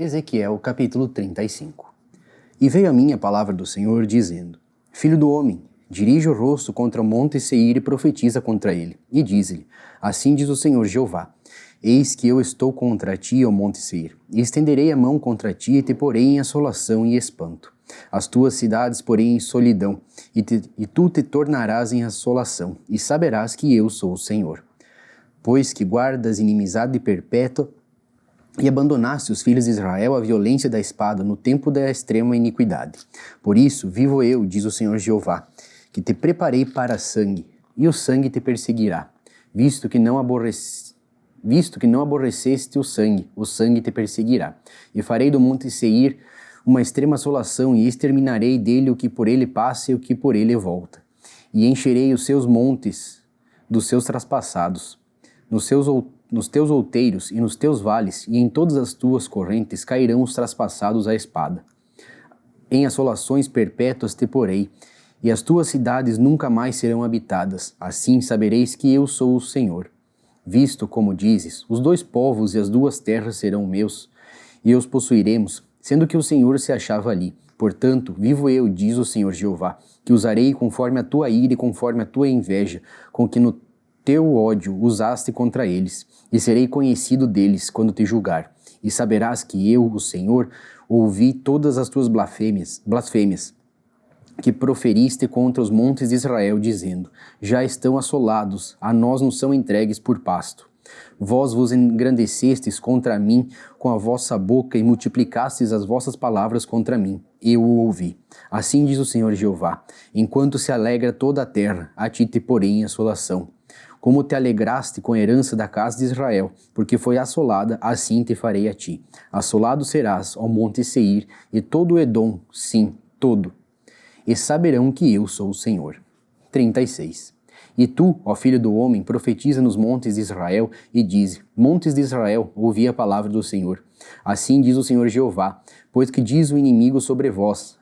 Ezequiel capítulo 35. E veio a mim a palavra do Senhor, dizendo: Filho do homem, dirige o rosto contra o monte Seir e profetiza contra ele, e diz-lhe: Assim diz o Senhor Jeová: Eis que eu estou contra ti, ó monte Seir, e estenderei a mão contra ti e te porei em assolação e espanto. As tuas cidades porém em solidão, e tu te tornarás em assolação, e saberás que eu sou o Senhor. Pois que guardas inimizade perpétua, e abandonaste os filhos de Israel à violência da espada no tempo da extrema iniquidade. Por isso, vivo eu, diz o Senhor Jeová, que te preparei para sangue, e o sangue te perseguirá. Visto que não aborreceste o sangue te perseguirá. E farei do monte Seir uma extrema assolação, e exterminarei dele o que por ele passa e o que por ele volta. E encherei os seus montes dos seus traspassados, nos teus outeiros e nos teus vales, e em todas as tuas correntes cairão os traspassados à espada. Em assolações perpétuas te porei, e as tuas cidades nunca mais serão habitadas. Assim sabereis que eu sou o Senhor. Visto, como dizes, os dois povos e as duas terras serão meus, e os possuiremos, sendo que o Senhor se achava ali. Portanto, vivo eu, diz o Senhor Jeová, que usarei conforme a tua ira e conforme a tua inveja, com que no teu ódio usaste contra eles, e serei conhecido deles quando te julgar. E saberás que eu, o Senhor, ouvi todas as tuas blasfêmias que proferiste contra os montes de Israel, dizendo: Já estão assolados, a nós não são entregues por pasto. Vós vos engrandecestes contra mim com a vossa boca e multiplicastes as vossas palavras contra mim. Eu o ouvi. Assim diz o Senhor Jeová: Enquanto se alegra toda a terra, a ti te porei em assolação. Como te alegraste com a herança da casa de Israel, porque foi assolada, assim te farei a ti. Assolado serás, ó monte Seir, e todo o Edom, sim, todo. E saberão que eu sou o Senhor. 36. E tu, ó filho do homem, profetiza nos montes de Israel, e dize: Montes de Israel, ouvi a palavra do Senhor. Assim diz o Senhor Jeová: Pois que diz o inimigo sobre vós: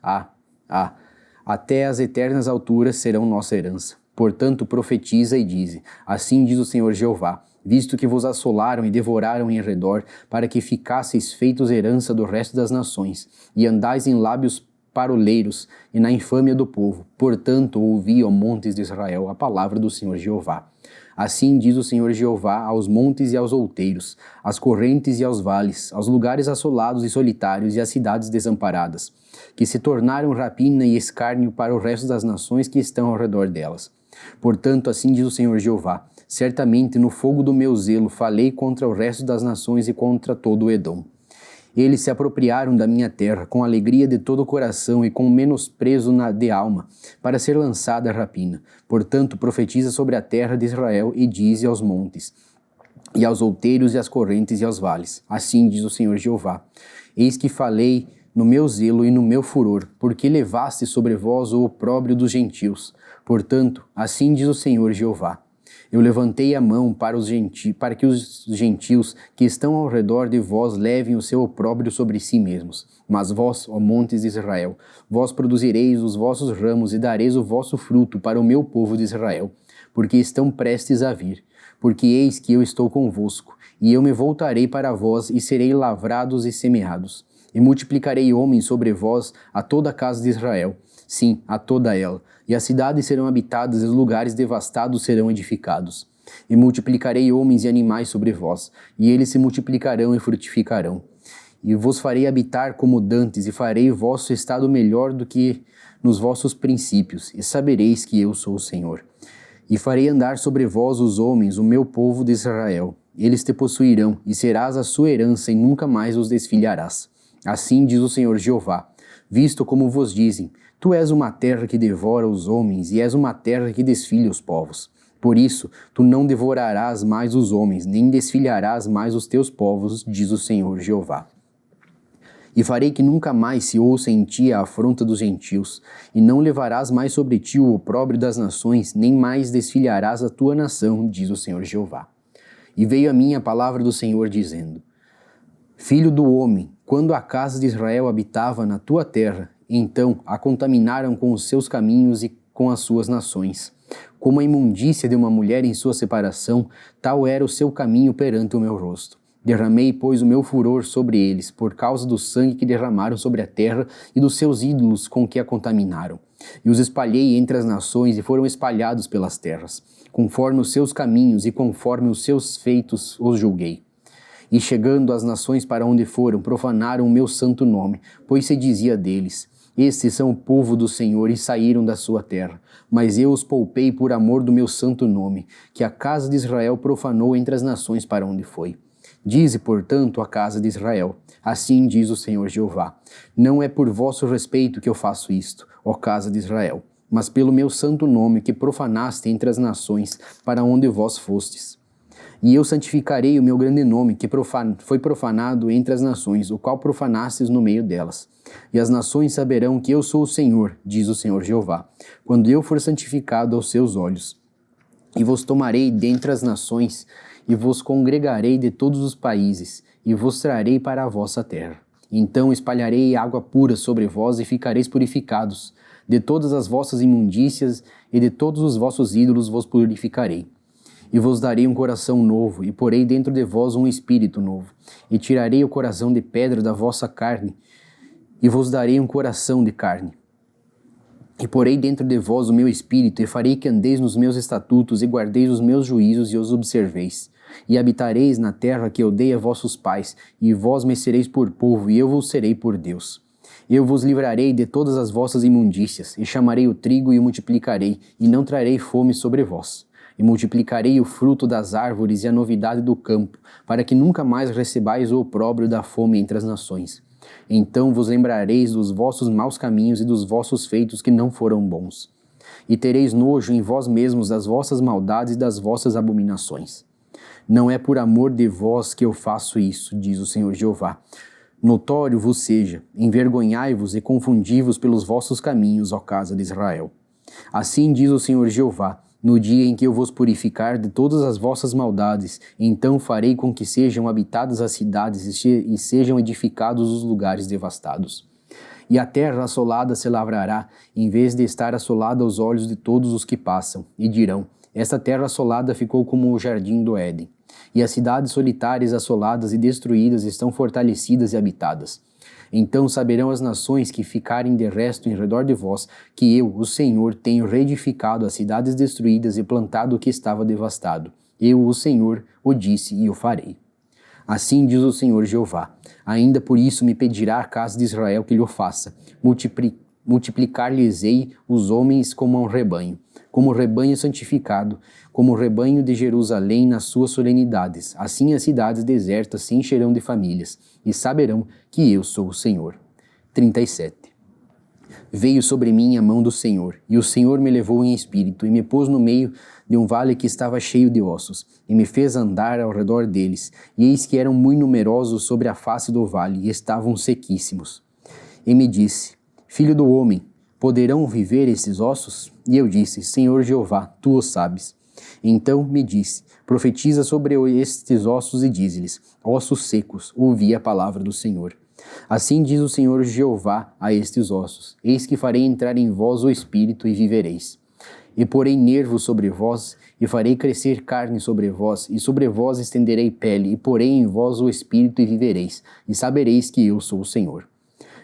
até as eternas alturas serão nossa herança. Portanto, profetiza e dize: Assim diz o Senhor Jeová: Visto que vos assolaram e devoraram em redor, para que ficasseis feitos herança do resto das nações, e andais em lábios paroleiros e na infâmia do povo. Portanto, ouvi, ó montes de Israel, a palavra do Senhor Jeová. Assim diz o Senhor Jeová aos montes e aos outeiros, às correntes e aos vales, aos lugares assolados e solitários e às cidades desamparadas, que se tornaram rapina e escárnio para o resto das nações que estão ao redor delas. Portanto, assim diz o Senhor Jeová: Certamente no fogo do meu zelo falei contra o resto das nações e contra todo o Edom. Eles se apropriaram da minha terra com alegria de todo o coração e com menosprezo de alma, para ser lançada a rapina. Portanto, profetiza sobre a terra de Israel e dize aos montes, e aos outeiros e às correntes e aos vales: Assim diz o Senhor Jeová: Eis que falei no meu zelo e no meu furor, porque levaste sobre vós o opróbrio dos gentios. Portanto, assim diz o Senhor Jeová: Eu levantei a mão para que os gentios que estão ao redor de vós levem o seu opróbrio sobre si mesmos. Mas vós, ó montes de Israel, vós produzireis os vossos ramos e dareis o vosso fruto para o meu povo de Israel, porque estão prestes a vir. Porque eis que eu estou convosco, e eu me voltarei para vós e serei lavrados e semeados. E multiplicarei homens sobre vós a toda a casa de Israel, sim, a toda ela. E as cidades serão habitadas e os lugares devastados serão edificados. E multiplicarei homens e animais sobre vós, e eles se multiplicarão e frutificarão. E vos farei habitar como dantes, e farei vosso estado melhor do que nos vossos princípios, e sabereis que eu sou o Senhor. E farei andar sobre vós os homens, o meu povo de Israel. Eles te possuirão, e serás a sua herança, e nunca mais os desfilharás. Assim diz o Senhor Jeová: Visto como vos dizem: Tu és uma terra que devora os homens, e és uma terra que desfilha os povos. Por isso, tu não devorarás mais os homens, nem desfilharás mais os teus povos, diz o Senhor Jeová. E farei que nunca mais se ouça em ti a afronta dos gentios, e não levarás mais sobre ti o opróbrio das nações, nem mais desfilharás a tua nação, diz o Senhor Jeová. E veio a mim a palavra do Senhor, dizendo: Filho do homem, quando a casa de Israel habitava na tua terra, então a contaminaram com os seus caminhos e com as suas nações. Como a imundícia de uma mulher em sua separação, tal era o seu caminho perante o meu rosto. Derramei, pois, o meu furor sobre eles, por causa do sangue que derramaram sobre a terra e dos seus ídolos com que a contaminaram. E os espalhei entre as nações e foram espalhados pelas terras. Conforme os seus caminhos e conforme os seus feitos os julguei. E chegando às nações para onde foram, profanaram o meu santo nome, pois se dizia deles: estes são o povo do Senhor e saíram da sua terra. Mas eu os poupei por amor do meu santo nome, que a casa de Israel profanou entre as nações para onde foi. Dize, portanto, a casa de Israel: assim diz o Senhor Jeová: não é por vosso respeito que eu faço isto, ó casa de Israel, mas pelo meu santo nome que profanaste entre as nações para onde vós fostes. E eu santificarei o meu grande nome, que foi profanado entre as nações, o qual profanastes no meio delas. E as nações saberão que eu sou o Senhor, diz o Senhor Jeová, quando eu for santificado aos seus olhos. E vos tomarei dentre as nações, e vos congregarei de todos os países, e vos trarei para a vossa terra. Então espalharei água pura sobre vós, e ficareis purificados. De todas as vossas imundícias e de todos os vossos ídolos vos purificarei. E vos darei um coração novo, e porei dentro de vós um espírito novo. E tirarei o coração de pedra da vossa carne, e vos darei um coração de carne. E porei dentro de vós o meu espírito, e farei que andeis nos meus estatutos, e guardeis os meus juízos, e os observeis. E habitareis na terra que eu dei a vossos pais, e vós me sereis por povo, e eu vos serei por Deus. Eu vos livrarei de todas as vossas imundícias, e chamarei o trigo e o multiplicarei, e não trarei fome sobre vós. E multiplicarei o fruto das árvores e a novidade do campo, para que nunca mais recebais o opróbrio da fome entre as nações. Então vos lembrareis dos vossos maus caminhos e dos vossos feitos que não foram bons. E tereis nojo em vós mesmos das vossas maldades e das vossas abominações. Não é por amor de vós que eu faço isso, diz o Senhor Jeová. Notório vos seja, envergonhai-vos e confundi-vos pelos vossos caminhos, ó casa de Israel. Assim diz o Senhor Jeová: no dia em que eu vos purificar de todas as vossas maldades, então farei com que sejam habitadas as cidades e sejam edificados os lugares devastados. E a terra assolada se lavrará, em vez de estar assolada aos olhos de todos os que passam, e dirão: esta terra assolada ficou como o jardim do Éden. E as cidades solitárias assoladas e destruídas estão fortalecidas e habitadas. Então saberão as nações que ficarem de resto em redor de vós, que eu, o Senhor, tenho reedificado as cidades destruídas e plantado o que estava devastado. Eu, o Senhor, o disse e o farei. Assim diz o Senhor Jeová: ainda por isso me pedirá a casa de Israel que lhe o faça. Multiplicar-lhes-ei os homens como um rebanho, como rebanho santificado, como o rebanho de Jerusalém nas suas solenidades. Assim as cidades desertas se encherão de famílias, e saberão que eu sou o Senhor. 37. Veio sobre mim a mão do Senhor, e o Senhor me levou em espírito, e me pôs no meio de um vale que estava cheio de ossos, e me fez andar ao redor deles, e eis que eram muito numerosos sobre a face do vale, e estavam sequíssimos. E me disse: filho do homem, poderão viver esses ossos? E eu disse: Senhor Jeová, tu o sabes. Então me disse: profetiza sobre estes ossos e dize-lhes: ossos secos, ouvi a palavra do Senhor. Assim diz o Senhor Jeová a estes ossos: eis que farei entrar em vós o espírito e vivereis. E porei nervos sobre vós, e farei crescer carne sobre vós, e sobre vós estenderei pele, e porei em vós o espírito e vivereis, e sabereis que eu sou o Senhor.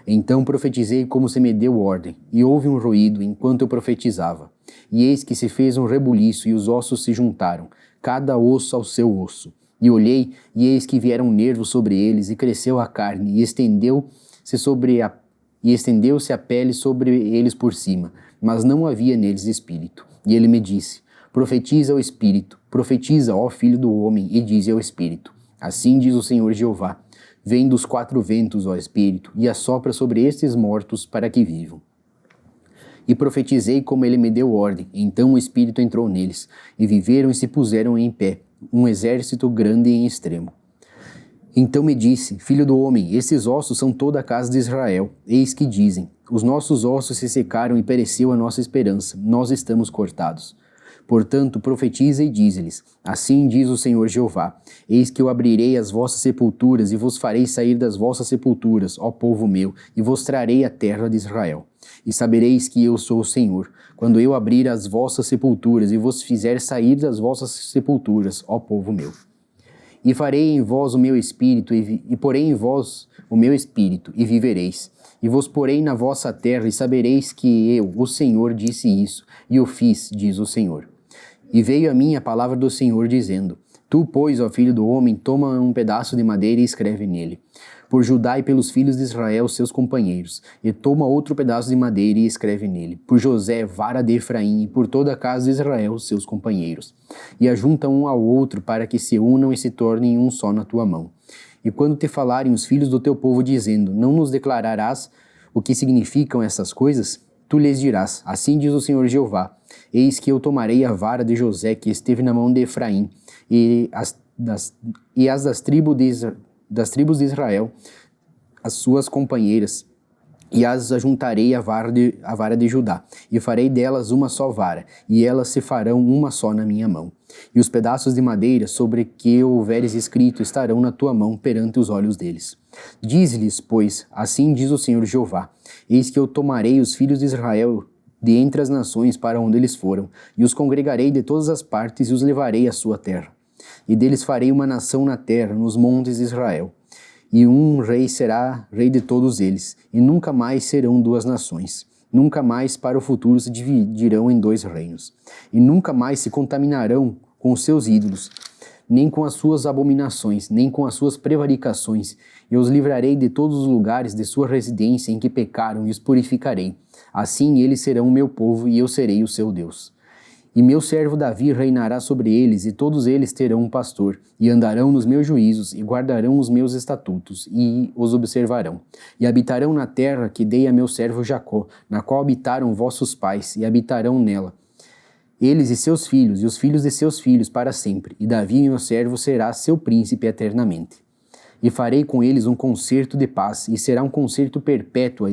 Então profetizei como se me deu ordem, e houve um ruído enquanto eu profetizava. E eis que se fez um rebuliço, e os ossos se juntaram, cada osso ao seu osso. E olhei, e eis que vieram nervos sobre eles, e cresceu a carne, e estendeu-se a pele sobre eles por cima, mas não havia neles espírito. E ele me disse: profetiza ao espírito, profetiza, ó filho do homem, e dize ao espírito: assim diz o Senhor Jeová: vem dos quatro ventos, ó espírito, e assopra sobre estes mortos para que vivam. E profetizei como ele me deu ordem. Então o espírito entrou neles, e viveram e se puseram em pé, um exército grande em extremo. Então me disse: filho do homem, esses ossos são toda a casa de Israel. Eis que dizem: os nossos ossos se secaram e pereceu a nossa esperança, nós estamos cortados. Portanto, profetiza e dize-lhes: assim diz o Senhor Jeová: eis que eu abrirei as vossas sepulturas e vos farei sair das vossas sepulturas, ó povo meu, e vos trarei a terra de Israel. E sabereis que eu sou o Senhor, quando eu abrir as vossas sepulturas e vos fizer sair das vossas sepulturas, ó povo meu. E farei em vós o meu espírito, e porei em vós o meu espírito, e vivereis. E vos porei na vossa terra, e sabereis que eu, o Senhor, disse isso, e o fiz, diz o Senhor. E veio a mim a palavra do Senhor, dizendo: Tu, pois, ó filho do homem, toma um pedaço de madeira e escreve nele: Por Judá e pelos filhos de Israel, seus companheiros. E toma outro pedaço de madeira e escreve nele: Por José, vara de Efraim, e por toda a casa de Israel, seus companheiros. E ajunta um ao outro, para que se unam e se tornem um só na tua mão. E quando te falarem os filhos do teu povo, dizendo: Não nos declararás o que significam essas coisas? Tu lhes dirás: Assim diz o Senhor Jeová: Eis que eu tomarei a vara de José, que esteve na mão de Efraim, e as das tribos de Israel, as suas companheiras, e as ajuntarei à vara de Judá, e farei delas uma só vara, e elas se farão uma só na minha mão. E os pedaços de madeira sobre que houveres escrito estarão na tua mão perante os olhos deles. Diz-lhes, pois, assim diz o Senhor Jeová: Eis que eu tomarei os filhos de Israel de entre as nações para onde eles foram, e os congregarei de todas as partes e os levarei à sua terra. E deles farei uma nação na terra, nos montes de Israel. E um rei será rei de todos eles, e nunca mais serão duas nações. Nunca mais para o futuro se dividirão em dois reinos. E nunca mais se contaminarão com os seus ídolos, nem com as suas abominações, nem com as suas prevaricações. Eu os livrarei de todos os lugares de sua residência em que pecaram e os purificarei. Assim eles serão o meu povo e eu serei o seu Deus. E meu servo Davi reinará sobre eles, e todos eles terão um pastor, e andarão nos meus juízos, e guardarão os meus estatutos, e os observarão. E habitarão na terra que dei a meu servo Jacó, na qual habitaram vossos pais, e habitarão nela. Eles e seus filhos, e os filhos de seus filhos, para sempre, e Davi, meu servo, será seu príncipe eternamente. E farei com eles um concerto de paz, e será um concerto perpétuo,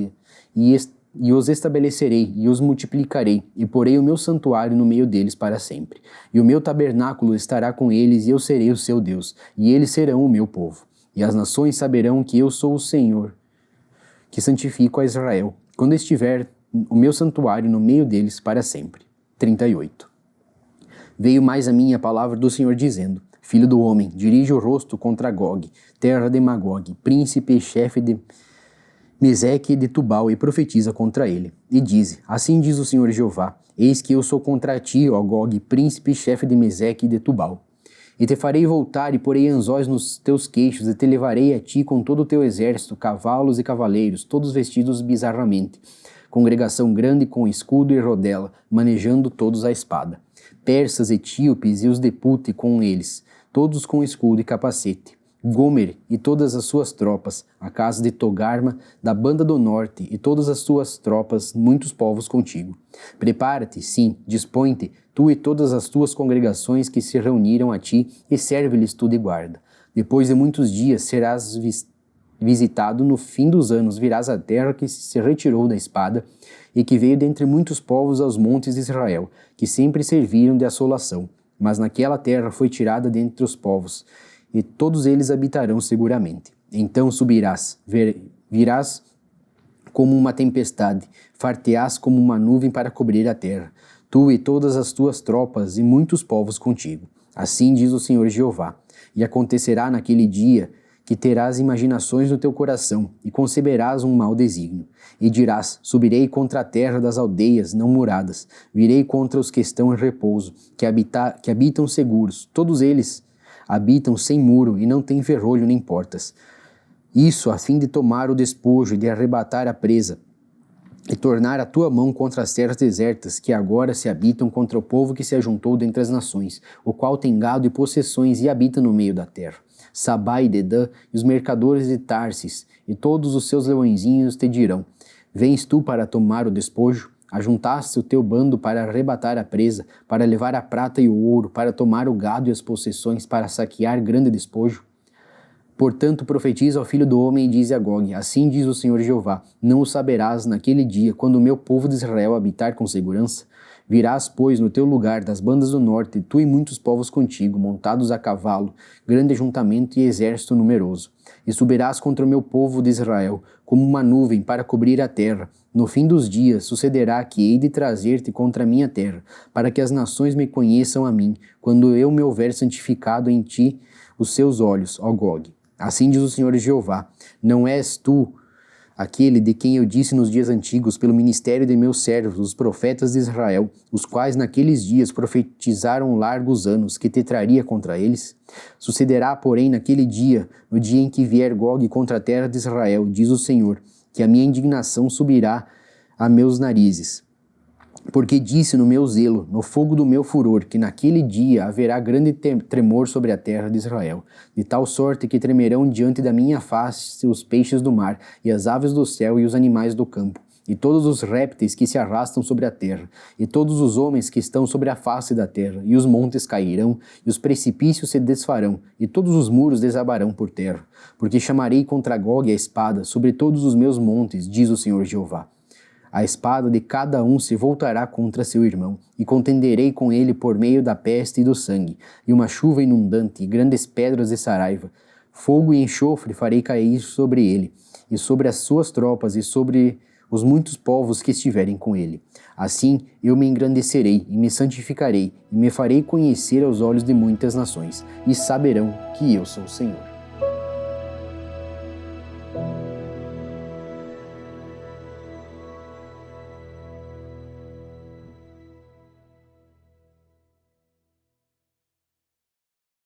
e os estabelecerei, e os multiplicarei, e porei o meu santuário no meio deles para sempre. E o meu tabernáculo estará com eles, e eu serei o seu Deus, e eles serão o meu povo. E as nações saberão que eu sou o Senhor, que santifico a Israel, quando estiver o meu santuário no meio deles para sempre. 38. Veio mais a mim a palavra do Senhor, dizendo: Filho do homem, dirige o rosto contra Gog, terra de Magog, príncipe e chefe de Meseque de Tubal, e profetiza contra ele. E diz: Assim diz o Senhor Jeová: Eis que eu sou contra ti, ó Gog, príncipe e chefe de Meseque e de Tubal. E te farei voltar, e porei anzóis nos teus queixos, e te levarei a ti com todo o teu exército, cavalos e cavaleiros, todos vestidos bizarramente. Congregação grande com escudo e rodela, manejando todos a espada. Persas, etíopes e os de Pute com eles, todos com escudo e capacete. Gomer e todas as suas tropas, a casa de Togarma, da banda do norte, e todas as suas tropas, muitos povos contigo. Prepara-te, sim, dispõe-te, tu e todas as tuas congregações que se reuniram a ti, e serve-lhes tu de guarda. Depois de muitos dias serás visitado, no fim dos anos virás à terra que se retirou da espada, e que veio dentre muitos povos aos montes de Israel, que sempre serviram de assolação. Mas naquela terra foi tirada dentre os povos, e todos eles habitarão seguramente. Então subirás, virás como uma tempestade, far-te-ás como uma nuvem para cobrir a terra, tu e todas as tuas tropas e muitos povos contigo. Assim diz o Senhor Jeová. E acontecerá naquele dia que terás imaginações no teu coração, e conceberás um mau desígnio. E dirás: subirei contra a terra das aldeias não muradas, virei contra os que estão em repouso, que habitam seguros, todos eles habitam sem muro e não têm ferrolho nem portas. Isso a fim de tomar o despojo e de arrebatar a presa, e tornar a tua mão contra as terras desertas, que agora se habitam contra o povo que se ajuntou dentre as nações, o qual tem gado e possessões e habita no meio da terra. Sabá e Dedã e os mercadores de Tarsis, e todos os seus leõezinhos te dirão: Vens tu para tomar o despojo? Ajuntaste o teu bando para arrebatar a presa, para levar a prata e o ouro, para tomar o gado e as possessões, para saquear grande despojo? Portanto, profetiza ao filho do homem e diz a Gog: Assim diz o Senhor Jeová: Não o saberás naquele dia, quando o meu povo de Israel habitar com segurança? Virás, pois, no teu lugar das bandas do norte, tu e muitos povos contigo, montados a cavalo, grande ajuntamento e exército numeroso. E subirás contra o meu povo de Israel, como uma nuvem para cobrir a terra. No fim dos dias sucederá que hei de trazer-te contra a minha terra, para que as nações me conheçam a mim, quando eu me houver santificado em ti os seus olhos, ó Gog. Assim diz o Senhor Jeová, não és tu aquele de quem eu disse nos dias antigos, pelo ministério de meus servos, os profetas de Israel, os quais naqueles dias profetizaram largos anos, que te traria contra eles? Sucederá, porém, naquele dia, no dia em que vier Gog contra a terra de Israel, diz o Senhor, que a minha indignação subirá a meus narizes. Porque disse no meu zelo, no fogo do meu furor, que naquele dia haverá grande tremor sobre a terra de Israel, de tal sorte que tremerão diante da minha face os peixes do mar, e as aves do céu e os animais do campo, e todos os répteis que se arrastam sobre a terra, e todos os homens que estão sobre a face da terra, e os montes cairão, e os precipícios se desfarão, e todos os muros desabarão por terra, porque chamarei contra Gog a espada sobre todos os meus montes, diz o Senhor Jeová. A espada de cada um se voltará contra seu irmão, e contenderei com ele por meio da peste e do sangue, e uma chuva inundante, e grandes pedras de saraiva. Fogo e enxofre farei cair sobre ele, e sobre as suas tropas, e sobre os muitos povos que estiverem com ele. Assim eu me engrandecerei, e me santificarei, e me farei conhecer aos olhos de muitas nações, e saberão que eu sou o Senhor.